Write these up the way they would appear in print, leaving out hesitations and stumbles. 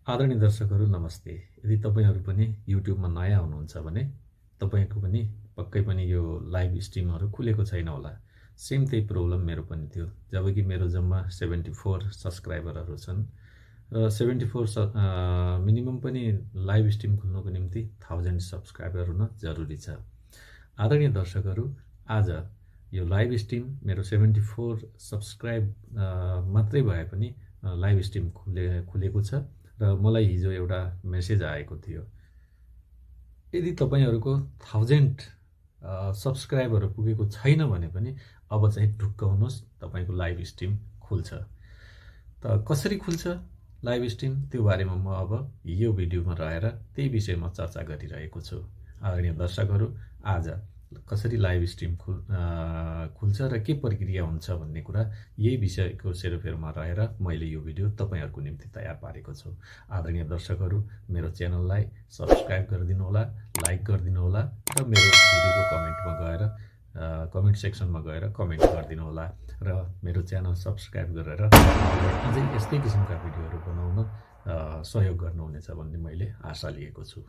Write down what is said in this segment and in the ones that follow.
आदरणीय दर्शकहरू नमस्ते। यदि तपाईहरु पनि युट्युबमा नयाँ हुनुहुन्छ भने तपाईको पनि पक्कै पनि यो लाइभ स्ट्रिमहरु खुलेको छैन होला। सेम त्यही प्रब्लम मेरो पनि थियो। जबकि मेरो जम्मा 74 सब्स्क्राइबरहरु छन् र 74 मिनिमम पनि लाइभ स्ट्रिम खुल्नको निम्ति 1000 सब्स्क्राइबर हुन जरुरी छ। आदरणीय दर्शकहरू, आज यो लाइभ स्ट्रिम मेरो 74 सब्स्क्राइब मात्रै भए पनि लाइभ स्ट्रिम खुलेको छ र मलाई हिजो एउटा मेसेज आएको थियो। यदि तपाईहरुको 1000 सब्स्क्राइबर पुगेको छैन भने पनि अब चाहिँ ढुक्क हुनुहोस्, तपाईको लाइभ स्ट्रिम खुल्छ। त कसरी खुल्छ लाइभ स्ट्रिम त्यो बारेमा म अब यो भिडियोमा रहेर त्यही विषयमा चर्चा गरिरहेको छु। आदरणीय दर्शकहरू, आज कसरी लाइभ स्ट्रिम खुल्छ र के प्रक्रिया हुन्छ भन्ने कुरा यही विषयको सेरोफेरोमा रहेर मैले यो भिडियो तपाईहरुको निम्ति तयार पारेको छु। आदरणीय दर्शकहरू, मेरो च्यानललाई सब्स्क्राइब गरिदिनु होला, लाइक गरिदिनु होला र मेरो भिडियोको कमेन्ट सेक्सनमा गएर कमेन्ट गरिदिनु होला र मेरो च्यानल सब्स्क्राइब गरेर अझै यस्तै किसिमका भिडियोहरू बनाउन सहयोग गर्नुहुनेछ भन्ने मैले आशा लिएको छु।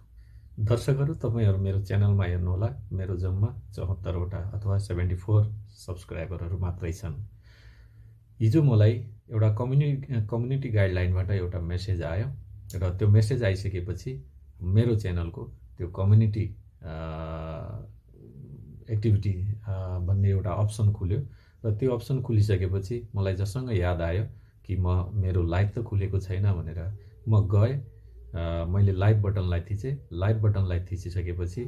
दर्शकहरू, तपाईहरु मेरो च्यानलमा हेर्नुहोला, मेरो जम्मा 74 वटा अथवा 74 सब्स्क्राइबरहरु मात्रै छन्। हिजो मलाई एउटा कम्युनिटी गाइडलाइनबाट एउटा मेसेज आयो र त्यो मेसेज आइसकेपछि मेरो च्यानलको त्यो कम्युनिटी एक्टिभिटी भन्ने एउटा अप्सन खुल्यो र त्यो अप्सन खुलिसकेपछि मलाई जसँग याद आयो कि मेरो लाइभ त खुलेको छैन भनेर म गए, मैले लाइभ बटनलाई थिचे। लाइभ बटनलाई थिचिसकेपछि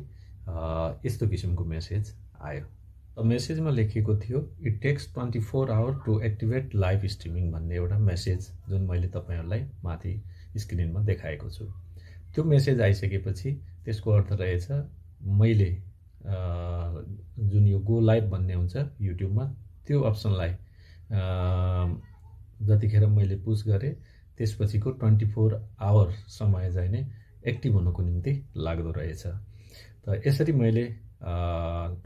यस्तो किसिमको मेसेज आयो। मेसेजमा लेखिएको थियो it takes 24 hour to activate live streaming भन्ने एउटा मेसेज, जुन मैले तपाईहरुलाई माथि स्क्रिनमा देखाएको छु। त्यो मेसेज आइसकेपछि त्यसको अर्थ रहेछ मैले जुन यो गो लाइभ भन्ने हुन्छ युट्युबमा, त्यो अप्सनलाई जतिखेर मैले पुश गरे त्यसपछिको 24 आवर समय चाहिँ नै एक्टिभ हुनको निम्ति लाग्दो रहेछ। त यसरी मैले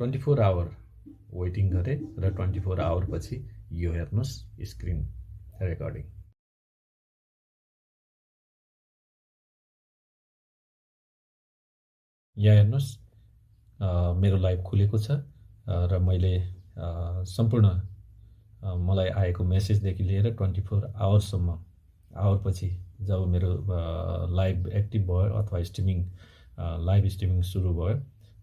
24 आवर वेटिङ गरे र 24 आवर पछि यो हेर्नुस् स्क्रिन रेकर्डिङ। यहाँ हेर्नुस् मेरो लाइभ खुलेको छ र मैले सम्पूर्ण मलाई आएको मेसेजदेखि लिएर 24 आवरपछि जब मेरो लाइभ एक्टिभ भयो अथवा लाइभ स्ट्रिमिङ सुरु भयो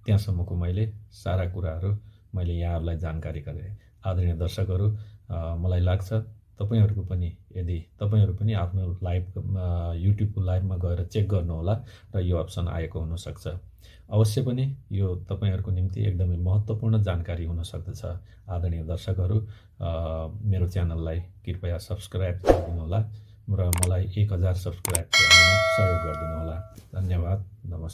त्यहाँसम्मको मैले सारा कुराहरू मैले यहाँहरूलाई जानकारी गरे। आदरणीय दर्शकहरू, मलाई लाग्छ तपाईहरुको पनि यदि तपाईहरु पनि आफ्नो लाइभ युट्युबको लाइभमा गएर चेक गर्नुहोला र यो अप्सन आएको हुन सक्छ। अवश्य पनि यो तपाईहरुको निम्ति एकदमै महत्त्वपूर्ण जानकारी हुन सक्दछ। आदरणीय दर्शकहरू, मेरो च्यानललाई कृपया सब्स्क्राइब गरिदिनु होला र मलाई 1000 सब्स्क्राइब गर्न सहयोग गरिदिनु होला। धन्यवाद। नमस्कार।